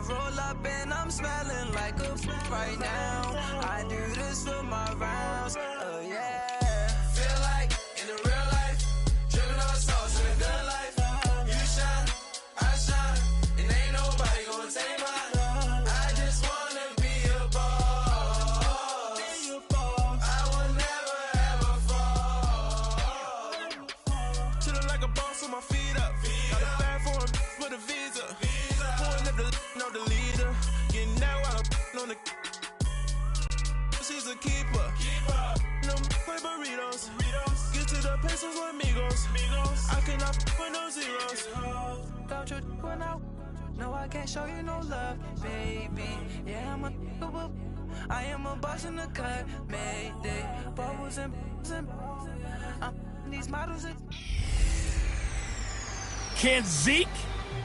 roll up and I'm smelling like a right now. I do this for my rounds. Oh yeah. Feel like in the real life, dripping on sauce in the good life. You shine, I shine, and ain't nobody gonna take mine. I just wanna be a boss. I will never ever fall. Chillin' like a boss with my feet up. Got a bag for him with a visa. Pulling up the leader. Getting that while I'm on the. She's a keeper. No play burritos. Get to the pesos with amigos. I cannot with no zeros. Don't you run out? No, I can't show you no love, baby. Yeah, I am a boss in the cut. Mayday. Bubbles and these models. Can Zeke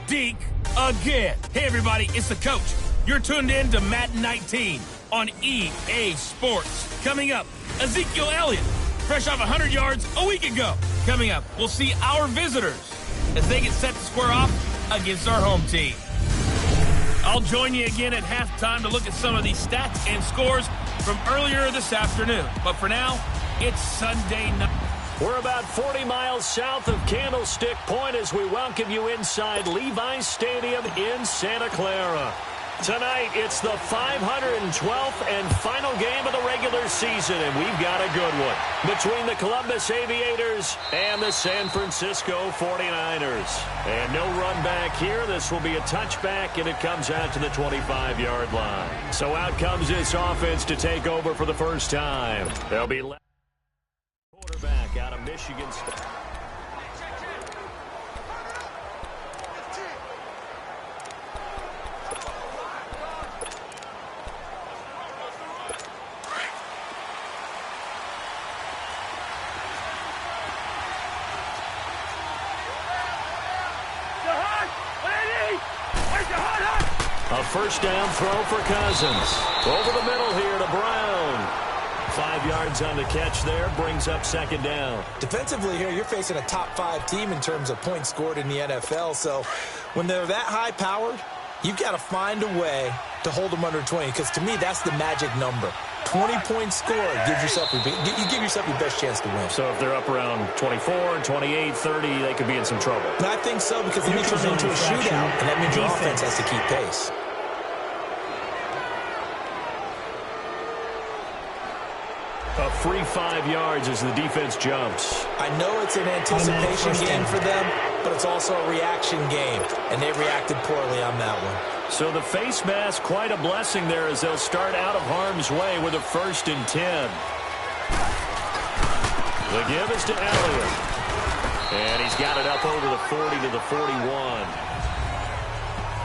deke again? Hey, everybody, it's the coach. You're tuned in to Madden 19 on EA Sports. Coming up, Ezekiel Elliott, fresh off 100 yards a week ago. Coming up, we'll see our visitors as they get set to square off against our home team. I'll join you again at halftime to look at some of these stats and scores from earlier this afternoon. But for now, it's Sunday night. We're about 40 miles south of Candlestick Point as we welcome you inside Levi's Stadium in Santa Clara. Tonight, it's the 512th and final game of the regular season, and we've got a good one between the Columbus Aviators and the San Francisco 49ers. And no run back here. This will be a touchback, and it comes out to the 25-yard line. So out comes this offense to take over for the first time. They'll be left quarterback out of Michigan State. A first down throw for Cousins. Over the middle here to Brown. 5 yards on the catch there, brings up second down. Defensively here, you're facing a top-5 team in terms of points scored in the NFL. So when they're that high-powered, you've got to find a way to hold them under 20. Because to me, that's the magic number. 20 points scored, you give yourself your best chance to win. So if they're up around 24, 28, 30, they could be in some trouble. But I think so, because then you turn into a shootout, and that means your offense has to keep pace. A free 5 yards as the defense jumps. I know it's an anticipation game for them, but it's also a reaction game, and they reacted poorly on that one. So the face mask, quite a blessing there as they'll start out of harm's way with a 1st and 10. The give is to Elliott. And he's got it up over the 40 to the 41.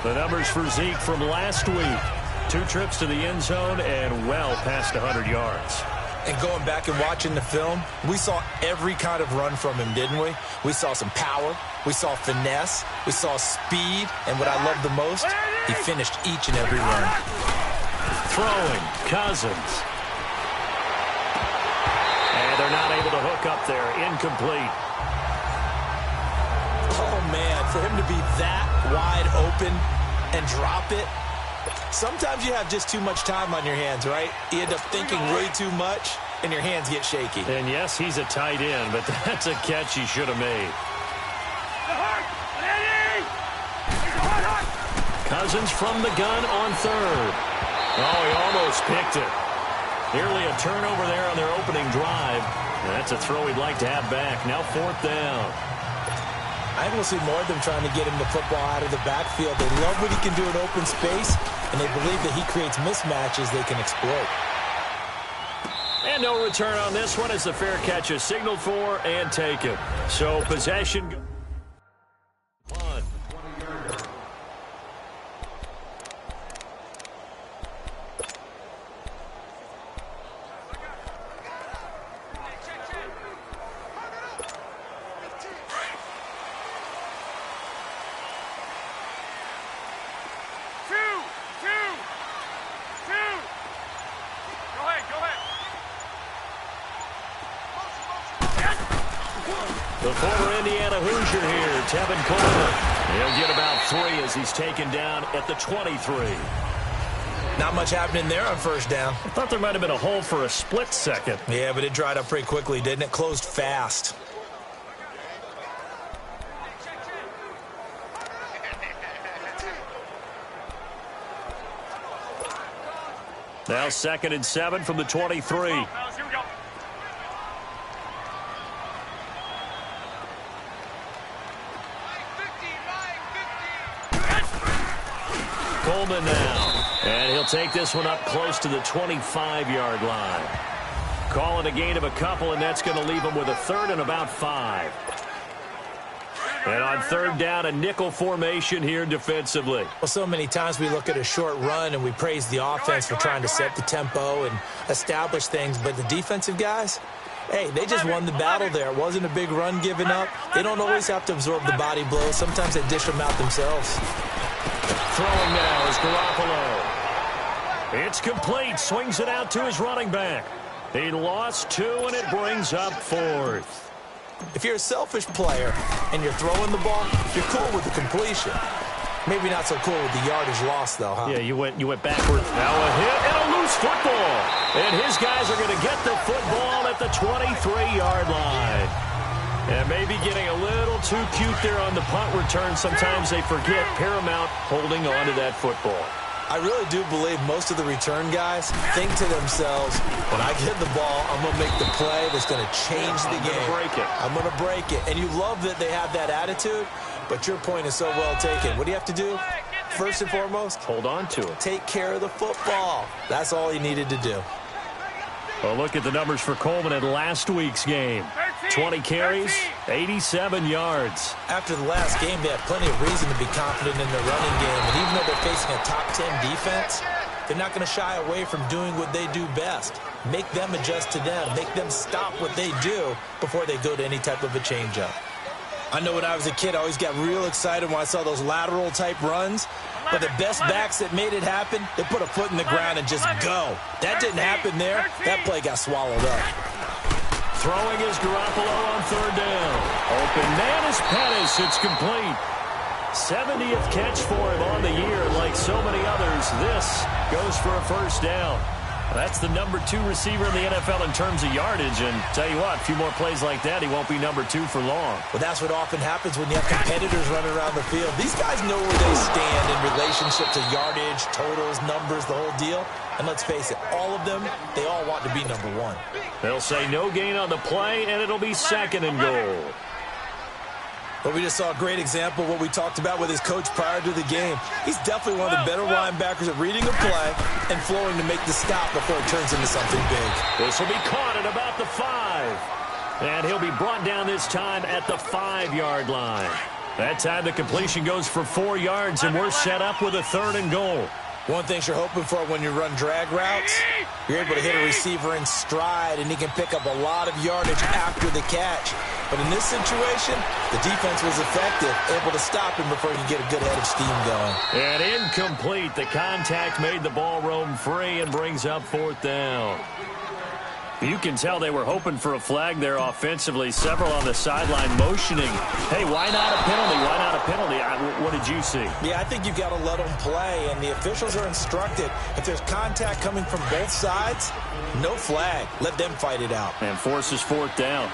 The numbers for Zeke from last week. 2 trips to the end zone and well past 100 yards. And going back and watching the film, we saw every kind of run from him, didn't we? We saw some power, we saw finesse, we saw speed, and what I love the most, he finished each and every run. Throwing, Cousins. And they're not able to hook up there, incomplete. Oh, man, for him to be that wide open and drop it, sometimes you have just too much time on your hands, right? You end up thinking way too much, and your hands get shaky. And yes, he's a tight end, but that's a catch he should have made. Cousins from the gun on 3rd. Oh, he almost picked it. Nearly a turnover there on their opening drive. And that's a throw he'd like to have back. Now 4th down. I think we'll see more of them trying to get him the football out of the backfield. They love what he can do in open space, and they believe that he creates mismatches they can exploit. And no return on this one as the fair catch is signaled for and taken. So possession. The former Indiana Hoosier here, Tevin Coleman. He'll get about 3 as he's taken down at the 23. Not much happening there on first down. I thought there might have been a hole for a split second. Yeah, but it dried up pretty quickly, didn't it? Closed fast. Now 2nd and 7 from the 23. Coleman now. And he'll take this one up close to the 25-yard line. Call it a gain of a couple, and that's going to leave him with a 3rd and about 5. And on 3rd down, a nickel formation here defensively. Well, so many times we look at a short run and we praise the offense for trying to set the tempo and establish things, but the defensive guys, hey, they just won the battle there. It wasn't a big run given up. They don't always have to absorb the body blows. Sometimes they dish them out themselves. Throwing now is Garoppolo. It's complete. Swings it out to his running back. He lost 2, and it brings up 4th. If you're a selfish player and you're throwing the ball, you're cool with the completion. Maybe not so cool with the yardage loss, though, huh? Yeah, you went backwards. Now a hit and a loose football. And his guys are going to get the football at the 23-yard line. And maybe getting a little too cute there on the punt return. Sometimes they forget paramount holding on to that football. I really do believe most of the return guys think to themselves, when I get the ball, I'm going to make the play that's going to change the game. I'm going to break it. And you love that they have that attitude, but your point is so well taken. What do you have to do? First and foremost, hold on to it. Take care of the football. That's all he needed to do. Well, look at the numbers for Coleman in last week's game. 20 carries, 87 yards. After the last game, they have plenty of reason to be confident in their running game. And even though they're facing a top 10 defense, they're not going to shy away from doing what they do best. Make them adjust to them. Make them stop what they do before they go to any type of a changeup. I know when I was a kid, I always got real excited when I saw those lateral-type runs. But the best backs that made it happen, they put a foot in the ground and just go. That didn't happen there. That play got swallowed up. Throwing is Garoppolo on 3rd down. Open man is Pettis. It's complete. 70th catch for him on the year. Like so many others, this goes for a 1st down. That's the number 2 receiver in the NFL in terms of yardage. And tell you what, a few more plays like that, he won't be number 2 for long. Well, that's what often happens when you have competitors running around the field. These guys know where they stand in relationship to yardage, totals, numbers, the whole deal. And let's face it, all of them, they all want to be number 1. They'll say no gain on the play, and it'll be 2nd and goal. But we just saw a great example of what we talked about with his coach prior to the game. He's definitely one of the better linebackers at reading a play and flowing to make the stop before it turns into something big. This will be caught at about the 5. And he'll be brought down this time at the 5-yard line. That time the completion goes for 4 yards, and we're set up with a 3rd and goal. One thing you're hoping for when you run drag routes, you're able to hit a receiver in stride, and he can pick up a lot of yardage after the catch. But in this situation, the defense was effective, able to stop him before he could get a good head of steam going. And incomplete. The contact made the ball roam free and brings up 4th down. You can tell they were hoping for a flag there offensively. Several on the sideline motioning. Hey, why not a penalty? Why not a penalty? What did you see? Yeah, I think you've got to let them play, and the officials are instructed. If there's contact coming from both sides, no flag. Let them fight it out. And forces 4th down.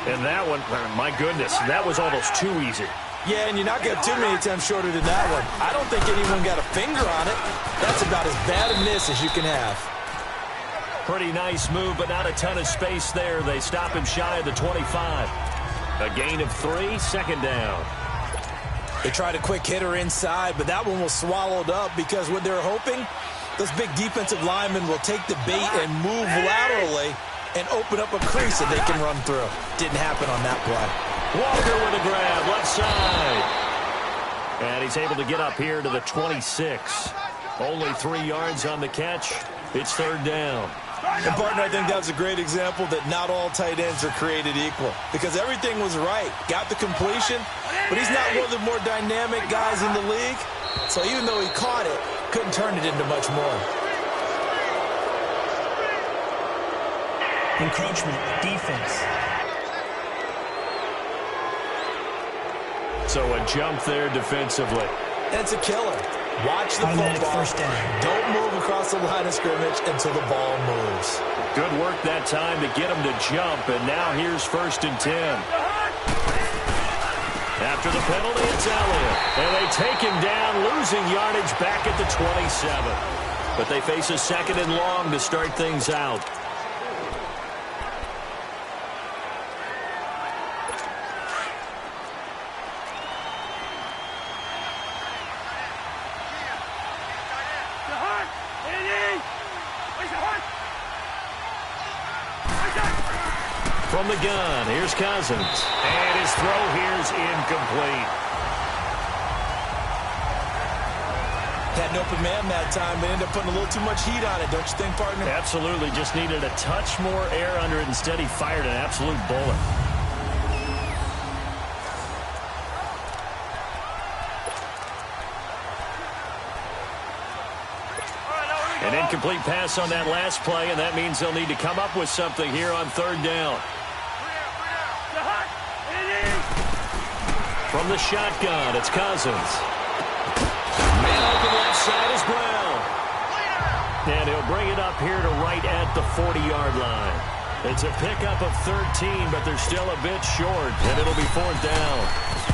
And that one, my goodness, that was almost too easy. Yeah, and you're not getting too many attempts shorter than that one. I don't think anyone got a finger on it. That's about as bad a miss as you can have. Pretty nice move, but not a ton of space there. They stop him shy of the 25. A gain of 3, 2nd down. They tried a quick hitter inside, but that one was swallowed up because what they're hoping, those big defensive linemen will take the bait and move laterally and open up a crease that they can run through. Didn't happen on that play. Walker with a grab, left side. And he's able to get up here to the 26. Only 3 yards on the catch. It's 3rd down. And, partner, I think that's a great example that not all tight ends are created equal because everything was right. Got the completion, but he's not one of the more dynamic guys in the league. So even though he caught it, couldn't turn it into much more. Encroachment, defense. So a jump there defensively. It's a killer. Watch the football. First down. Don't move across the line of scrimmage until the ball moves. Good work that time to get him to jump, and now here's 1st and 10. After the penalty, it's Elliott. And they take him down, losing yardage back at the 27. But they face a 2nd and long to start things out. From the gun, here's Cousins. And his throw here's incomplete. Had an open man that time, but ended up putting a little too much heat on it, don't you think, partner? Absolutely. Just needed a touch more air under it. Instead, he fired an absolute bullet. An incomplete pass on that last play, and that means they'll need to come up with something here on 3rd down. From the shotgun, it's Cousins. Man open left side is Brown. And he'll bring it up here to right at the 40-yard line. It's a pickup of 13, but they're still a bit short, and it'll be 4th down.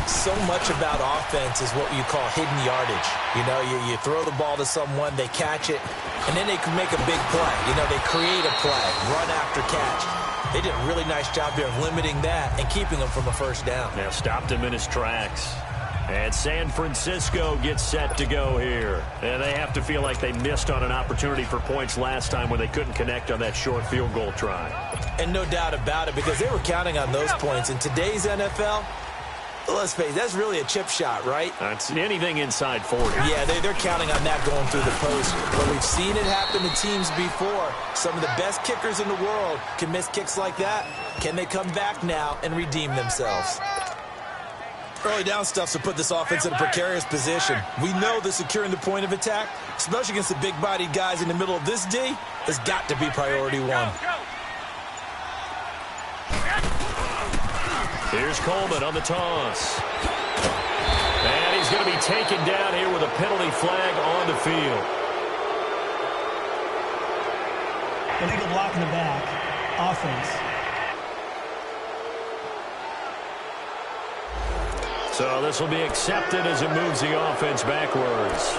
So much about offense is what you call hidden yardage. You know, you throw the ball to someone, they catch it, and then they can make a big play. You know, they create a play, run after catch. They did a really nice job here of limiting that and keeping him from a 1st down. Now stopped him in his tracks. And San Francisco gets set to go here. And they have to feel like they missed on an opportunity for points last time when they couldn't connect on that short field goal try. And no doubt about it, because they were counting on those points. In today's NFL, let's face it, that's really a chip shot, right? That's anything inside 40. Yeah, they're counting on that going through the post. But we've seen it happen to teams before. Some of the best kickers in the world can miss kicks like that. Can they come back now and redeem themselves? Early down stuff to put this offense in a precarious position. We know that securing the point of attack, especially against the big-bodied guys in the middle of this D, has got to be priority one. Here's Coleman on the toss. And he's going to be taken down here with a penalty flag on the field. Illegal block in the back. Offense. So this will be accepted as it moves the offense backwards.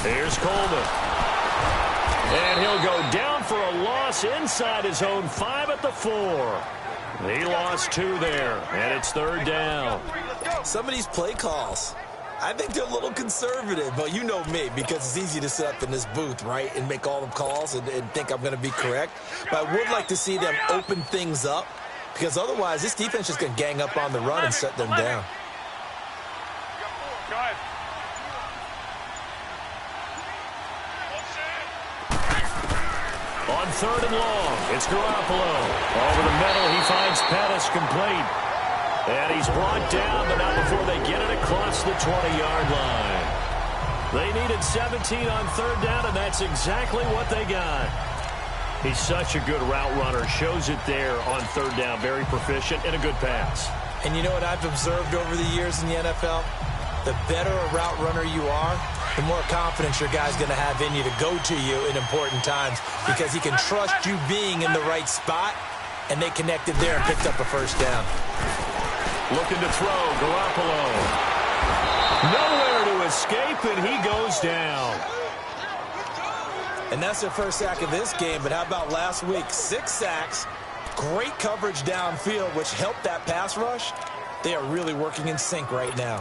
Here's Coleman. And he'll go down for a loss inside his own 5 at the 4. He lost 2 there, and it's 3rd down. Some of these play calls, I think they're a little conservative. But you know me, because it's easy to sit up in this booth, right, and make all the calls and think I'm going to be correct. But I would like to see them open things up, because otherwise this defense is going to gang up on the run and shut them down. On 3rd and long, it's Garoppolo. Over the middle, he finds Pettis complete. And he's brought down, but not before they get it across the 20-yard line. They needed 17 on 3rd down, and that's exactly what they got. He's such a good route runner. Shows it there on 3rd down. Very proficient and a good pass. And you know what I've observed over the years in the NFL? The better a route runner you are, the more confidence your guy's going to have in you to go to you in important times, because he can trust you being in the right spot, and they connected there and picked up a 1st down. Looking to throw, Garoppolo. Nowhere to escape, and he goes down. And that's their first sack of this game, but how about last week? 6 sacks, great coverage downfield, which helped that pass rush. They are really working in sync right now.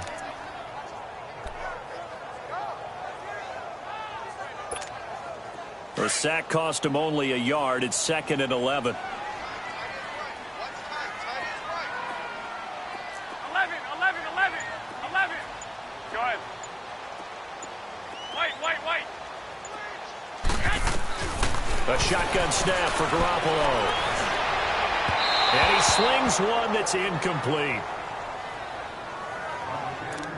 The sack cost him only a yard. It's 2nd and 11. 11. Go ahead. A shotgun snap for Garoppolo. And he slings one that's incomplete.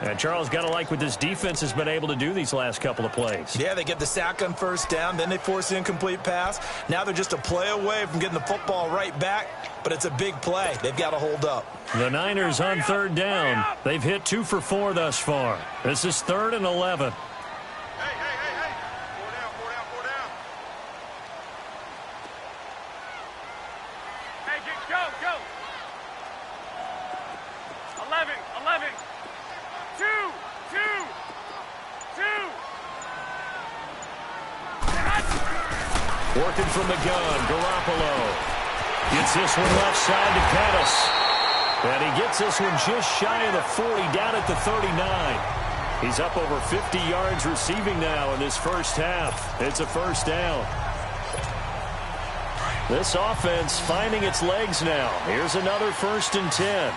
And Charles, got to like what this defense has been able to do these last couple of plays. Yeah, they get the sack on first down, then they force the incomplete pass. Now they're just a play away from getting the football right back, but it's a big play. They've got to hold up. The Niners on third down. They've hit 2 for 4 thus far. This is 3rd and 11. Working from the gun, Garoppolo gets this one left side to Pettis. And he gets this one just shy of the 40, down at the 39. He's up over 50 yards receiving now in this first half. It's a first down. This offense finding its legs now. Here's another 1st and 10.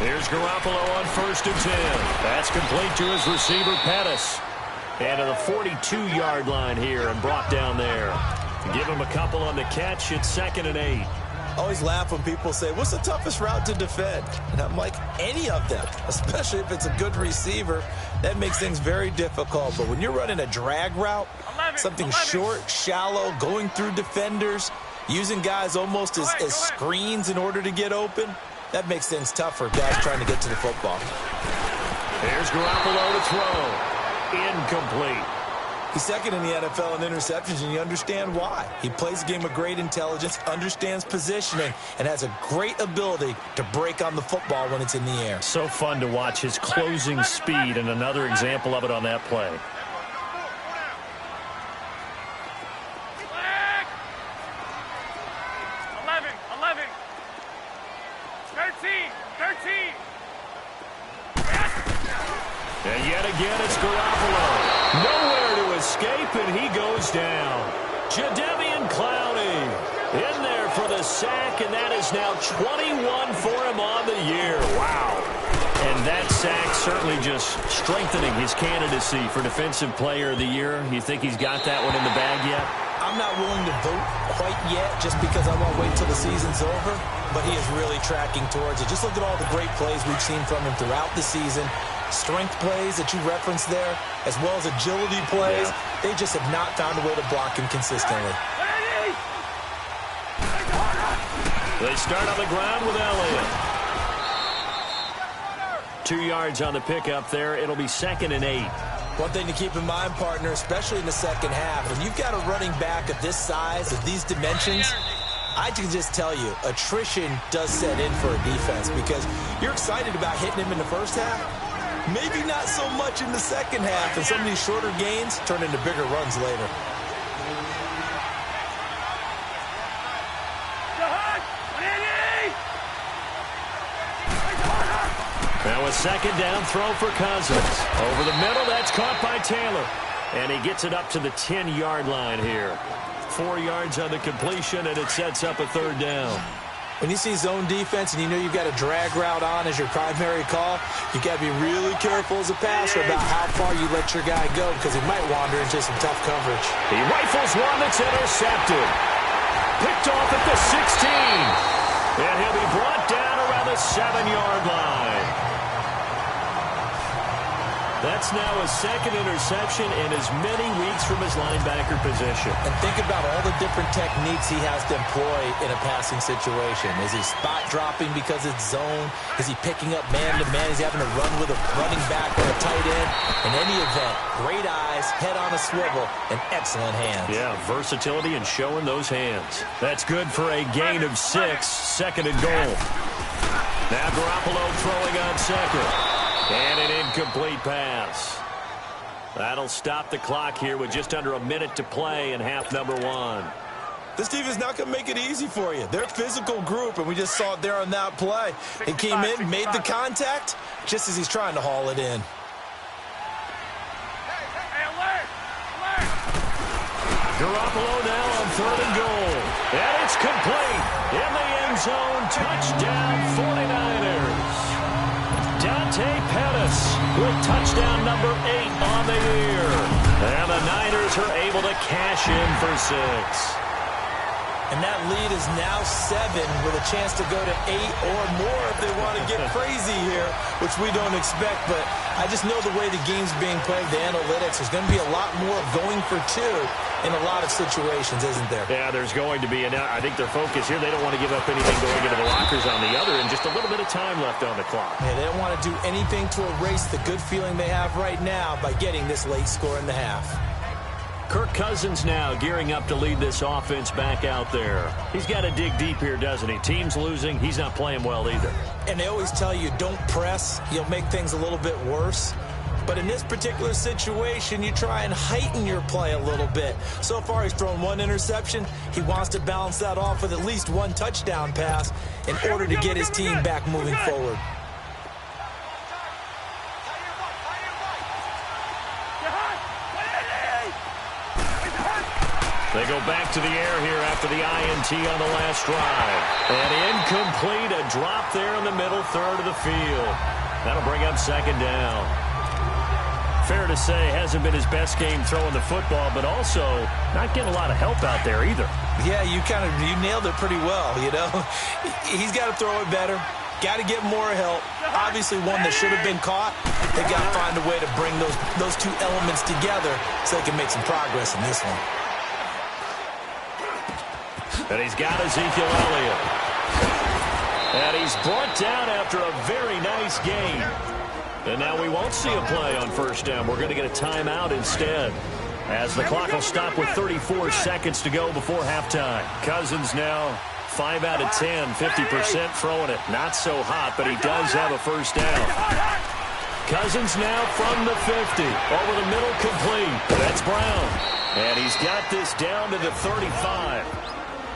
Here's Garoppolo on 1st and 10. That's complete to his receiver, Pettis. And to the 42-yard line here and brought down there. Give him a couple on the catch. It's 2nd and 8. Always laugh when people say, what's the toughest route to defend? And I'm like, any of them, especially if it's a good receiver. That makes things very difficult. But when you're running a drag route, something short, shallow, going through defenders, using guys almost as screens in order to get open, that makes things tough for guys trying to get to the football. Here's Garoppolo to throw. Incomplete. He's 2nd in the NFL in interceptions, and you understand why. He plays a game of great intelligence, understands positioning, and has a great ability to break on the football when it's in the air. So fun to watch his closing speed, and another example of it on that play. And yet again, it's Garoppolo. Nowhere to escape, and he goes down. Jadeveon Clowney in there for the sack, and that is now 21 for him on the year. Wow. And that sack certainly just strengthening his candidacy for Defensive Player of the Year. You think he's got that one in the bag yet? I'm not willing to vote quite yet just because I won't wait till the season's over, but he is really tracking towards it. Just look at all the great plays we've seen from him throughout the season. Strength plays that you referenced there, as well as agility plays. Yeah. They just have not found a way to block him consistently. They start on the ground with Elliott. 2 yards on the pickup there. It'll be 2nd and 8. One thing to keep in mind, partner, especially in the second half, when you've got a running back of this size, of these dimensions, I can just tell you, attrition does set in for a defense because you're excited about hitting him in the first half. Maybe not so much in the second half, and some of these shorter gains turn into bigger runs later. Now a 2nd down throw for Cousins. Over the middle, that's caught by Taylor. And he gets it up to the 10-yard line here. 4 yards on the completion, and it sets up a 3rd down. When you see zone defense and you know you've got a drag route on as your primary call, you've got to be really careful as a passer about how far you let your guy go because he might wander into some tough coverage. He rifles one that's intercepted. Picked off at the 16. And he'll be brought down around the 7-yard line. That's now his 2nd interception in as many weeks from his linebacker position. And think about all the different techniques he has to employ in a passing situation. Is he spot dropping because it's zone? Is he picking up man-to-man? Is he having to run with a running back or a tight end? In any event, great eyes, head on a swivel, and excellent hands. Yeah, versatility and showing those hands. That's good for a gain of 6, 2nd and goal. Now Garoppolo throwing on 2nd. And an incomplete pass. That'll stop the clock here with just under a minute to play in half number 1. This team is not going to make it easy for you. They're a physical group, and we just saw it there on that play. He came in, made the contact, just as he's trying to haul it in. Garoppolo now on 3rd and goal. And it's complete in the zone. Touchdown 49ers. Dante Pettis with touchdown number 8 on the year. And the Niners are able to cash in for 6. And that lead is now 7 with a chance to go to 8 or more if they want to get crazy here, which we don't expect. But I just know the way the game's being played, the analytics, there's going to be a lot more of going for 2 in a lot of situations, isn't there? Yeah, there's going to be. And I think their focus here, they don't want to give up anything going into the lockers on the other, and just a little bit of time left on the clock. Yeah, they don't want to do anything to erase the good feeling they have right now by getting this late score in the half. Kirk Cousins now gearing up to lead this offense back out there. He's got to dig deep here, doesn't he? Team's losing. He's not playing well either. And they always tell you, don't press. You'll make things a little bit worse. But in this particular situation, you try and heighten your play a little bit. So far, he's thrown 1 interception. He wants to balance that off with at least 1 touchdown pass in order to get his team back moving forward. They go back to the air here after the INT on the last drive. And incomplete, a drop there in the middle third of the field. That'll bring up 2nd down. Fair to say, hasn't been his best game throwing the football, but also not getting a lot of help out there either. Yeah, you nailed it pretty well, you know. He's got to throw it better. Got to get more help. Obviously one that should have been caught. They got to find a way to bring those 2 elements together so they can make some progress in this one. And he's got Ezekiel Elliott. And he's brought down after a very nice game. And now we won't see a play on 1st down. We're going to get a timeout instead, as the clock will stop with 34 seconds to go before halftime. Cousins now 5 out of 10, 50% throwing it. Not so hot, but he does have a 1st down. Cousins now from the 50. Over the middle, complete. That's Brown. And he's got this down to the 35.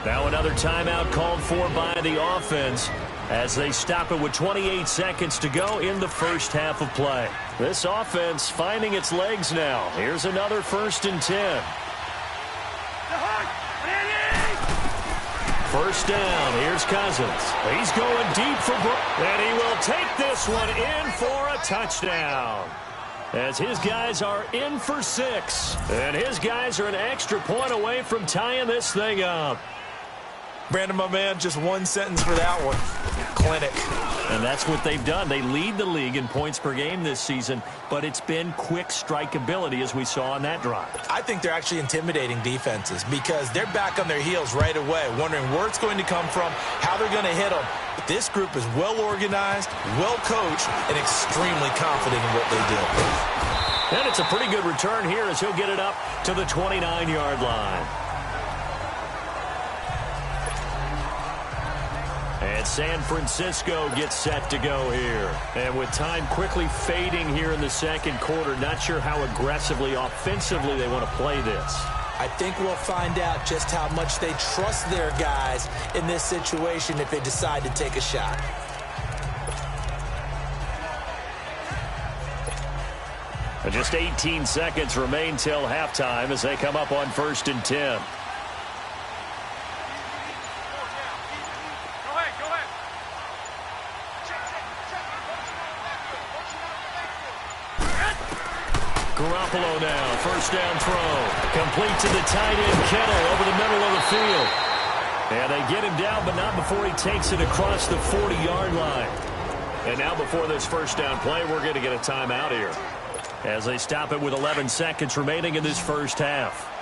Now another timeout called for by the offense as they stop it with 28 seconds to go in the 1st half of play. This offense finding its legs now. Here's another 1st and 10. 1st down. Here's Cousins. He's going deep for Brown. And he will take this one in for a touchdown, as his guys are in for 6. And his guys are an extra point away from tying this thing up. Brandon, my man, just 1 sentence for that one. Clinic. And that's what they've done. They lead the league in points per game this season, but it's been quick strike ability as we saw on that drive. I think they're actually intimidating defenses because they're back on their heels right away, wondering where it's going to come from, how they're going to hit them. But this group is well organized, well coached, and extremely confident in what they do. And it's a pretty good return here as he'll get it up to the 29-yard line. And San Francisco gets set to go here. And with time quickly fading here in the 2nd quarter, not sure how aggressively, offensively they want to play this. I think we'll find out just how much they trust their guys in this situation if they decide to take a shot. And just 18 seconds remain till halftime as they come up on 1st and 10. Garoppolo now, 1st down throw. Complete to the tight end, Kittle, over the middle of the field. And they get him down, but not before he takes it across the 40-yard line. And now before this 1st down play, we're going to get a timeout here, as they stop it with 11 seconds remaining in this 1st half.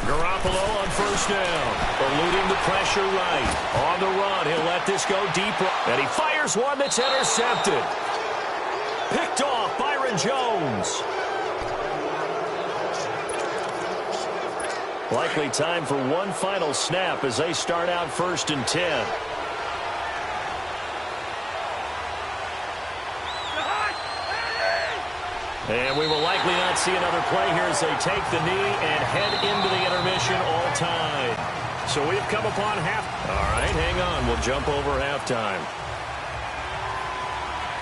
Garoppolo on 1st down, eluding the pressure right. On the run, he'll let this go deep, and he fires one that's intercepted. Picked off Byron Jones. Likely time for one final snap as they start out 1st and 10. And we will likely not see another play here as they take the knee and head into the intermission all tied. So we've come upon half. All right, hang on. We'll jump over halftime.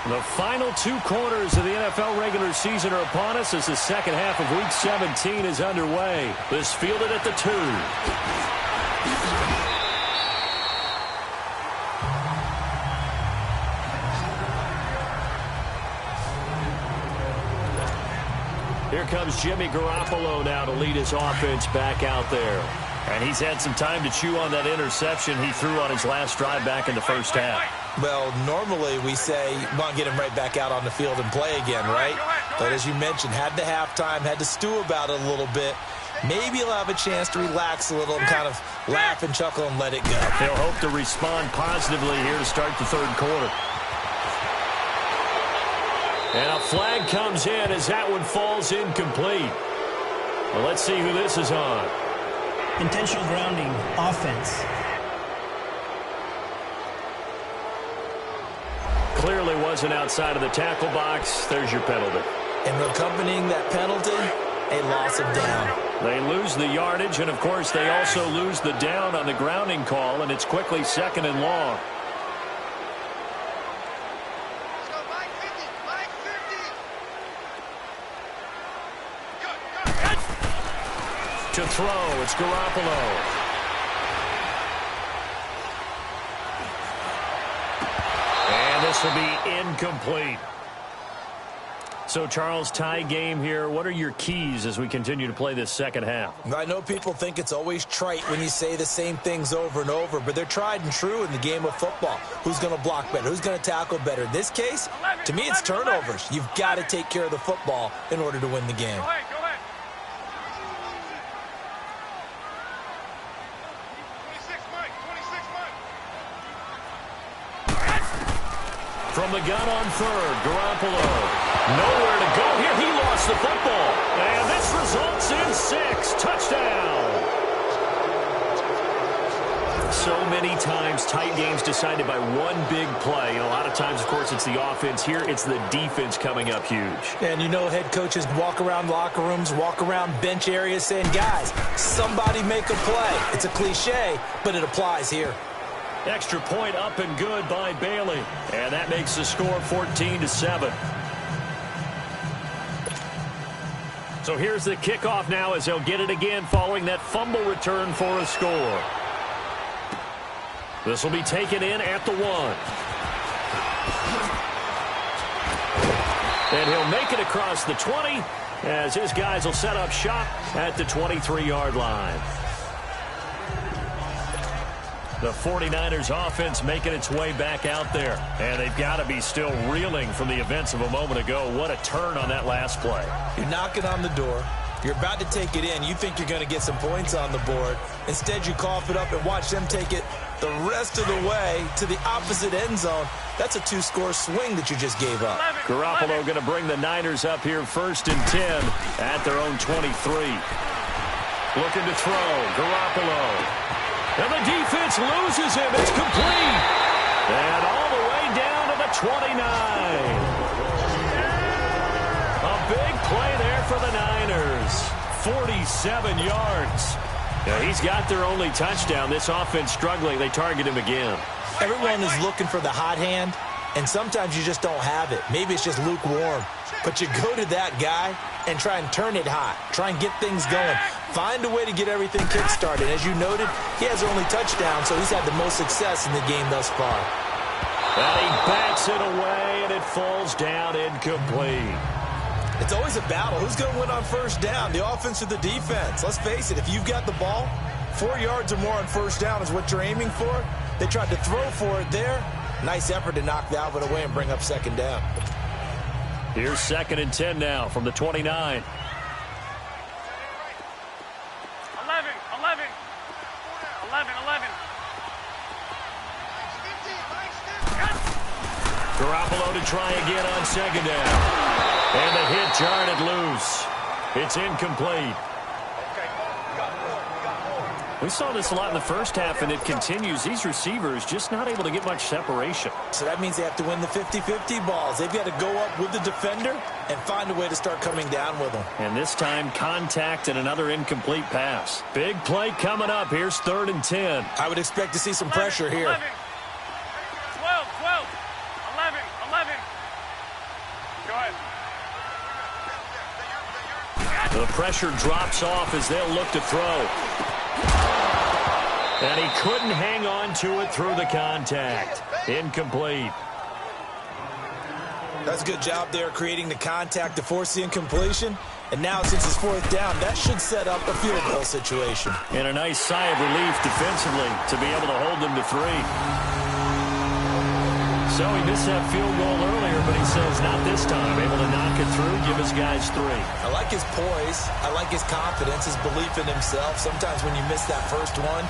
The final 2 quarters of the NFL regular season are upon us as the second half of Week 17 is underway. This fielded at the 2. Here comes Jimmy Garoppolo now to lead his offense back out there. And he's had some time to chew on that interception he threw on his last drive back in the first half. Well, normally we say you want to get him right back out on the field and play again, right? But as you mentioned, had the halftime, had to stew about it a little bit. Maybe he'll have a chance to relax a little and kind of laugh and chuckle and let it go. He'll hope to respond positively here to start the third quarter. And a flag comes in as that one falls incomplete. Well, let's see who this is on. Intentional grounding, offense. Clearly wasn't outside of the tackle box. There's your penalty. And accompanying that penalty, a loss of down. They lose the yardage, and of course they also lose the down on the grounding call, and it's quickly 2nd and long. To throw, it's Garoppolo. And this will be incomplete. So, Charles, tie game here. What are your keys as we continue to play this second half? I know people think it's always trite when you say the same things over and over, but they're tried and true in the game of football. Who's going to block better? Who's going to tackle better? In this case, to me, it's turnovers. You've got to take care of the football in order to win the game. From the gun on third, Garoppolo. Nowhere to go here. He lost the football. And this results in 6. Touchdown. So many times, tight games decided by one big play. And a lot of times, of course, it's the offense. Here, it's the defense coming up huge. And you know head coaches walk around locker rooms, walk around bench areas saying, guys, somebody make a play. It's a cliche, but it applies here. Extra point up and good by Bailey. And that makes the score 14-7. So here's the kickoff now as they'll get it again following that fumble return for a score. This will be taken in at the 1. And he'll make it across the 20 as his guys will set up shop at the 23-yard line. The 49ers offense making its way back out there. And they've got to be still reeling from the events of a moment ago. What a turn on that last play. You're knocking on the door. You're about to take it in. You think you're going to get some points on the board. Instead, you cough it up and watch them take it the rest of the way to the opposite end zone. That's a 2-score swing that you just gave up. Garoppolo going to bring the Niners up here 1st and 10 at their own 23. Looking to throw. Garoppolo. And the defense loses him. It's complete. And all the way down to the 29. A big play there for the Niners. 47 yards. Now, he's got their only touchdown. This offense struggling. They target him again. Everyone is looking for the hot hand, and sometimes you just don't have it. Maybe it's just lukewarm. But you go to that guy and try and turn it hot. Try and get things going. Find a way to get everything kick-started. As you noted, he has only touchdown, so he's had the most success in the game thus far. And he backs it away, and it falls down incomplete. It's always a battle. Who's going to win on first down, the offense or the defense? Let's face it, if you've got the ball, 4 yards or more on first down is what you're aiming for. They tried to throw for it there. Nice effort to knock that one away and bring up second down. Here's 2nd and 10 now from the 29. 11. Garoppolo to try again on 2nd down. And the hit jarred it loose. It's incomplete. We saw this a lot in the first half, and it continues. These receivers just not able to get much separation. So that means they have to win the 50-50 balls. They've got to go up with the defender and find a way to start coming down with them. And this time, contact and another incomplete pass. Big play coming up. Here's 3rd and 10. I would expect to see some pressure here. 11, 12, 11. Go ahead. The pressure drops off as they'll look to throw. And he couldn't hang on to it through the contact. Incomplete. That's a good job there creating the contact to force the incompletion. And now since it's 4th down, that should set up a field goal situation. And a nice sigh of relief defensively to be able to hold them to 3. So he missed that field goal earlier, but he says not this time. Able to knock it through, give his guys 3. I like his poise. I like his confidence, his belief in himself. Sometimes when you miss that first one,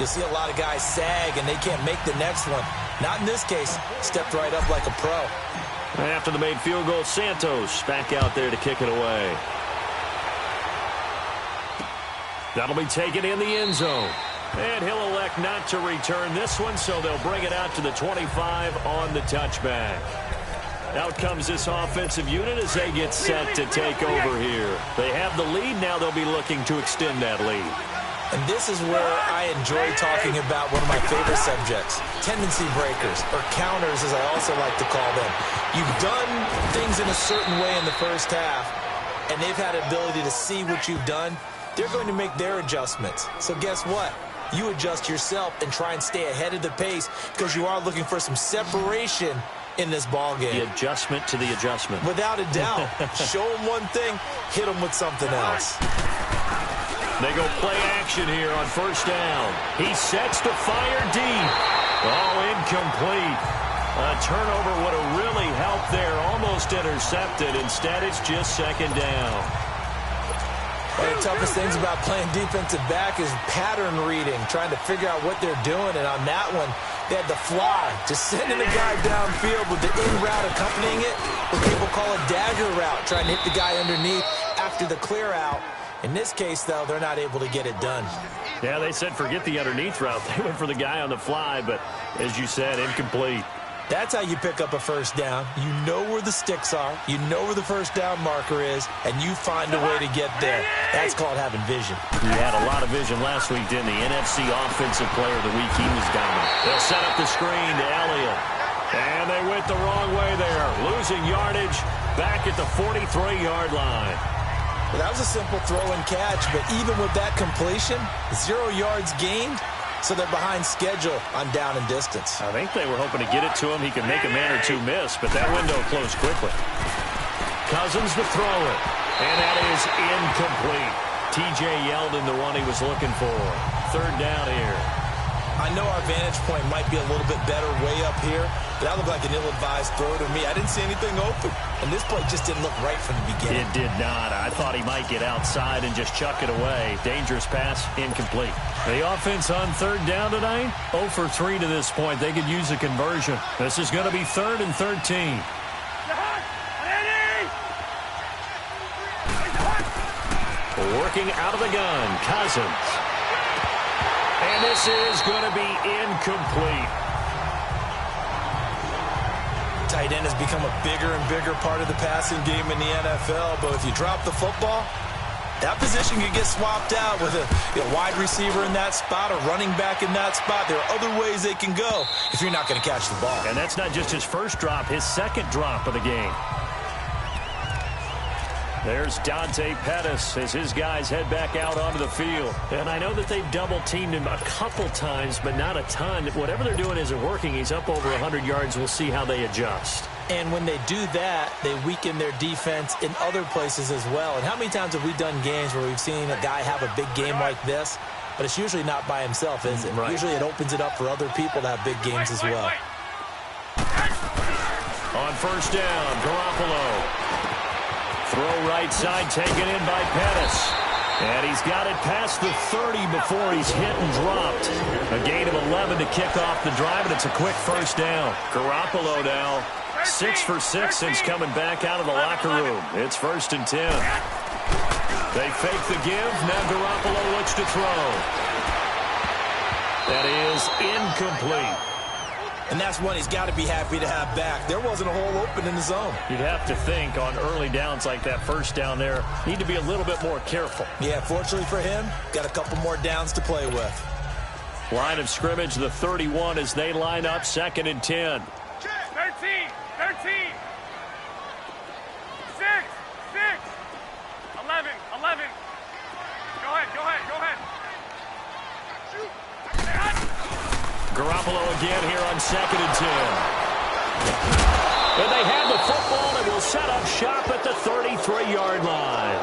you'll see a lot of guys sag and they can't make the next one. Not in this case. Stepped right up like a pro. After the made field goal, Santos back out there to kick it away. That'll be taken in the end zone. And he'll elect not to return this one, so they'll bring it out to the 25 on the touchback. Out comes this offensive unit as they get set to take over here. They have the lead. Now they'll be looking to extend that lead. And this is where I enjoy talking about one of my favorite subjects, tendency breakers, or counters as I also like to call them. You've done things in a certain way in the first half, and they've had an ability to see what you've done. They're going to make their adjustments. So guess what? You adjust yourself and try and stay ahead of the pace because you are looking for some separation in this ball game. The adjustment to the adjustment. Without a doubt. Show them one thing, hit them with something else. They go play action here on 1st down. He sets to fire deep. Oh, incomplete. A turnover would have really helped there. Almost intercepted. Instead, it's just 2nd down. One of the toughest things about playing defensive back is pattern reading, trying to figure out what they're doing. And on that one, they had the fly, just sending the guy downfield with the in route accompanying it, what people call a dagger route, trying to hit the guy underneath after the clear out. In this case, though, they're not able to get it done. Yeah, they said forget the underneath route. They went for the guy on the fly, but as you said, incomplete. That's how you pick up a 1st down. You know where the sticks are. You know where the 1st down marker is, and you find a way to get there. That's called having vision. He had a lot of vision last week, didn't he? NFC Offensive Player of the Week. He was dominant. They'll set up the screen to Elliott. And they went the wrong way there. Losing yardage back at the 43-yard line. Well, that was a simple throw and catch, but even with that completion, 0 yards gained. So they're behind schedule on down and distance. I think they were hoping to get it to him. He could make a man or two miss, but that window closed quickly. Cousins to throw it, and that is incomplete. T.J. Yeldon, the one he was looking for. 3rd down here. I know our vantage point might be a little bit better way up here, but that looked like an ill-advised throw to me. I didn't see anything open, and this play just didn't look right from the beginning. It did not. I thought he might get outside and just chuck it away. Dangerous pass, incomplete. The offense on 3rd down tonight, 0 for 3 to this point. They could use a conversion. This is going to be 3rd and 13. Working out of the gun, Cousins. And this is going to be incomplete. Tight end has become a bigger and bigger part of the passing game in the NFL, but if you drop the football, that position could get swapped out with a wide receiver in that spot, a running back in that spot. There are other ways they can go if you're not going to catch the ball. And that's not just his first drop, his 2nd drop of the game. There's Dante Pettis as his guys head back out onto the field. And I know that they've double-teamed him a couple times, but not a ton. Whatever they're doing isn't working. He's up over 100 yards. We'll see how they adjust. And when they do that, they weaken their defense in other places as well. And how many times have we done games where we've seen a guy have a big game like this, but it's usually not by himself, is it? Right. Usually it opens it up for other people to have big games as well. On 1st down, Garoppolo. Throw right side, taken in by Pettis. And he's got it past the 30 before he's hit and dropped. A gain of 11 to kick off the drive, and it's a quick 1st down. Garoppolo now, 6 for 6 since coming back out of the locker room. It's 1st and 10. They fake the give. Now Garoppolo looks to throw. That is incomplete. And that's one he's got to be happy to have back. There wasn't a hole open in the zone. You'd have to think on early downs like that first down there, need to be a little bit more careful. Yeah, fortunately for him, got a couple more downs to play with. Line of scrimmage, the 31 as they line up, 2nd and 10. 13, 13. 6, 11, 11. Go ahead. Garoppolo again here on 2nd and 10. And they have the football and will set up shop at the 33-yard line.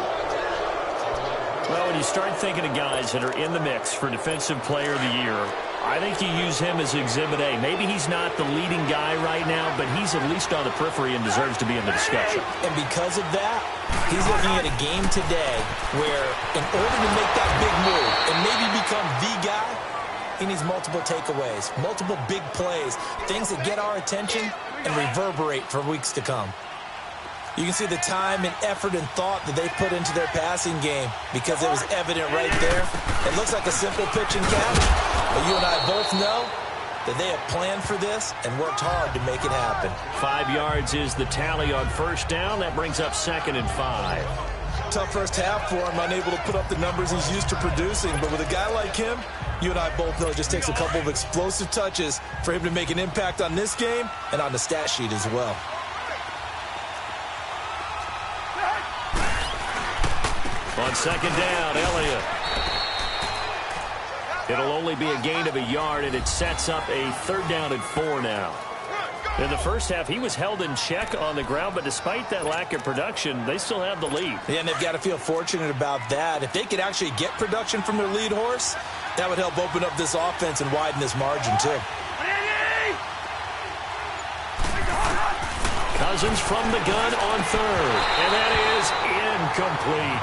Well, when you start thinking of guys that are in the mix for Defensive Player of the Year, I think you use him as Exhibit A. Maybe he's not the leading guy right now, but he's at least on the periphery and deserves to be in the discussion. And because of that, he's looking at a game today where in order to make that big move and maybe become the guy, he needs multiple takeaways, multiple big plays, things that get our attention and reverberate for weeks to come. You can see the time and effort and thought that they put into their passing game because it was evident right there. It looks like a simple pitch and catch, but you and I both know that they have planned for this and worked hard to make it happen. 5 yards is the tally on first down. That brings up 2nd and 5. Tough first half for him, unable to put up the numbers he's used to producing, but with a guy like him, you and I both know it just takes a couple of explosive touches for him to make an impact on this game and on the stat sheet as well. On 2nd down, Elliott. It'll only be a gain of a yard, and it sets up a 3rd down and 4 now. In the first half, he was held in check on the ground, but despite that lack of production, they still have the lead. Yeah, and they've got to feel fortunate about that. If they could actually get production from their lead horse, that would help open up this offense and widen this margin, too. Cousins from the gun on 3rd, and that is incomplete.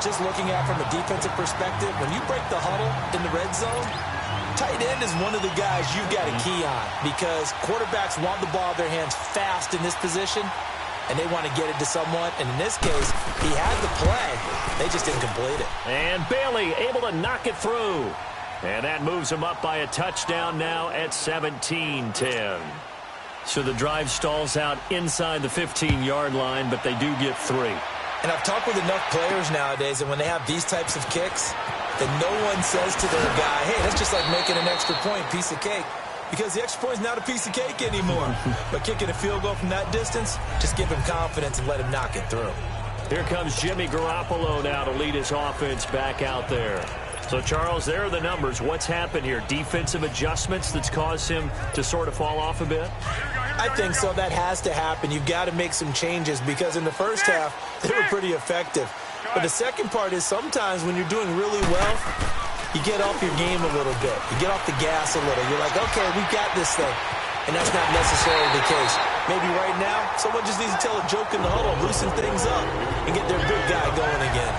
Just looking at from a defensive perspective, when you break the huddle in the red zone, tight end is one of the guys you've got a key on because quarterbacks want the ball in their hands fast in this position, and they want to get it to someone. And in this case, he had the play. They just didn't complete it. And Bailey able to knock it through. And that moves him up by a touchdown now at 17-10. So the drive stalls out inside the 15-yard line, but they do get 3. And I've talked with enough players nowadays, and when they have these types of kicks, that no one says to their guy, hey, that's just like making an extra point, piece of cake. Because the extra point is not a piece of cake anymore. But kicking a field goal from that distance, just give him confidence and let him knock it through. Here comes Jimmy Garoppolo now to lead his offense back out there. So, Charles, there are the numbers. What's happened here? Defensive adjustments that's caused him to sort of fall off a bit? I think so. That has to happen. You've got to make some changes because in the first half, they were pretty effective. But the second part is sometimes when you're doing really well, you get off your game a little bit. You get off the gas a little. You're like, okay, we got this thing. And that's not necessarily the case. Maybe right now, someone just needs to tell a joke in the huddle, loosen things up, and get their big guy going again.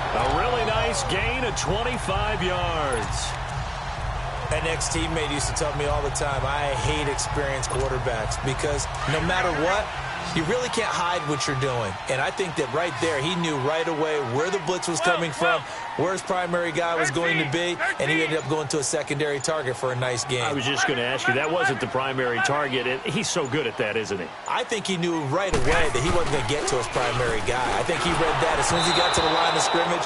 A really nice gain of 25 yards. An ex-teammate used to tell me all the time, I hate experienced quarterbacks because no matter what, you really can't hide what you're doing. And I think that right there, he knew right away where the blitz was coming from, where his primary guy was going to be, and he ended up going to a secondary target for a nice game. I was just going to ask you, that wasn't the primary target, and he's so good at that, isn't he? I think he knew right away that he wasn't going to get to his primary guy. I think he read that as soon as he got to the line of scrimmage,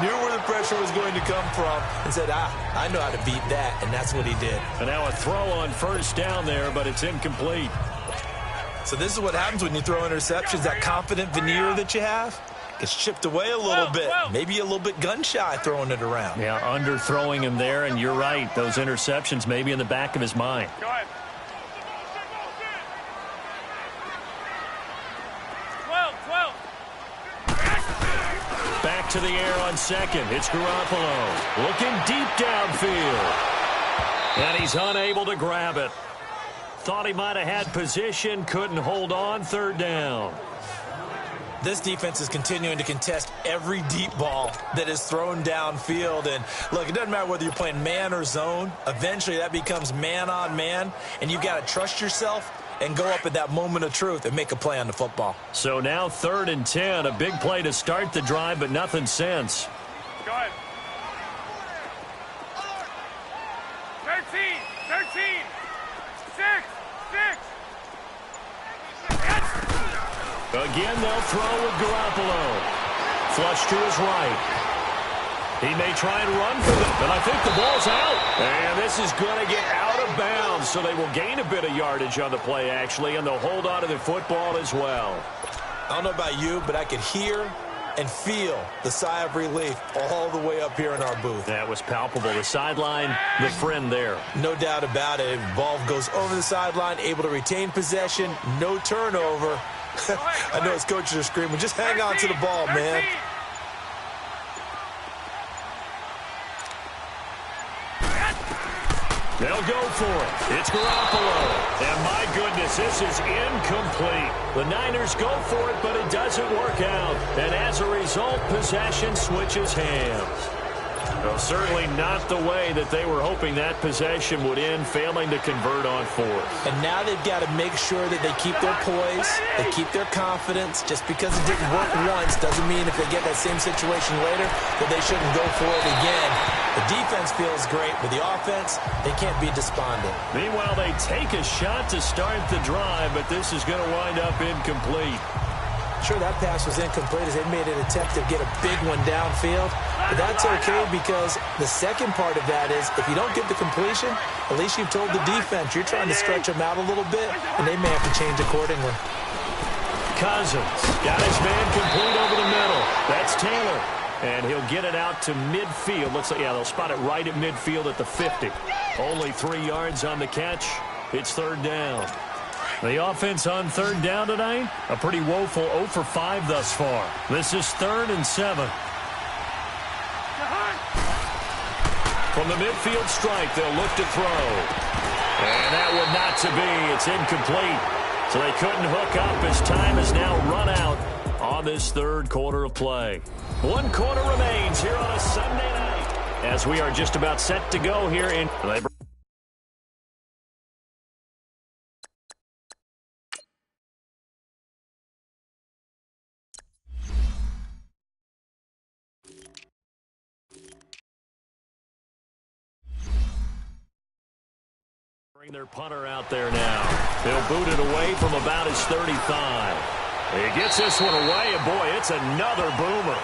knew where the pressure was going to come from, and said, I know how to beat that, and that's what he did. And now a throw on first down there, but it's incomplete. So this is what happens when you throw interceptions. That confident veneer that you have gets chipped away a little bit. Maybe a little bit gun-shy throwing it around. Yeah, underthrowing him there, and you're right. Those interceptions may be in the back of his mind. Go ahead. 12. Back to the air on second. It's Garoppolo looking deep downfield. And he's unable to grab it. Thought he might have had position, couldn't hold on, third down. This defense is continuing to contest every deep ball that is thrown downfield. And, look, it doesn't matter whether you're playing man or zone. Eventually, that becomes man-on-man, and you've got to trust yourself and go up at that moment of truth and make a play on the football. So now 3rd and 10, a big play to start the drive, but nothing since. Go ahead. Again, they'll throw with Garoppolo. Flush to his right. He may try and run for them, but I think the ball's out. And this is going to get out of bounds, so they will gain a bit of yardage on the play, actually, and they'll hold on to the football as well. I don't know about you, but I could hear and feel the sigh of relief all the way up here in our booth. That was palpable. The sideline, the friend there. No doubt about it. Ball goes over the sideline, able to retain possession, no turnover. I know his coaches are screaming, just hang on to the ball, man. They'll go for it. It's Garoppolo. And my goodness, this is incomplete. The Niners go for it, but it doesn't work out. And as a result, possession switches hands. Well, certainly not the way that they were hoping that possession would end, failing to convert on fourth. And now they've got to make sure that they keep their poise, they keep their confidence. Just because it didn't work once doesn't mean if they get that same situation later that they shouldn't go for it again. The defense feels great, but the offense, they can't be despondent. Meanwhile, they take a shot to start the drive, but this is going to wind up incomplete. Sure, that pass was incomplete as they made an attempt to get a big one downfield. But that's okay because the second part of that is if you don't get the completion, at least you've told the defense you're trying to stretch them out a little bit, and they may have to change accordingly. Cousins got his man complete over the middle. That's Taylor. And he'll get it out to midfield. Looks like, yeah, they'll spot it right at midfield at the 50. Only 3 yards on the catch. It's third down. The offense on third down tonight, a pretty woeful 0 for 5 thus far. This is 3rd and 7. From the midfield strike, they'll look to throw. And that one not to be. It's incomplete. So they couldn't hook up as time is now run out on this third quarter of play. 1 quarter remains here on a Sunday night as we are just about set to go here in Labor. Bring their punter out there now. They'll boot it away from about his 35. He gets this one away, and boy, it's another boomer.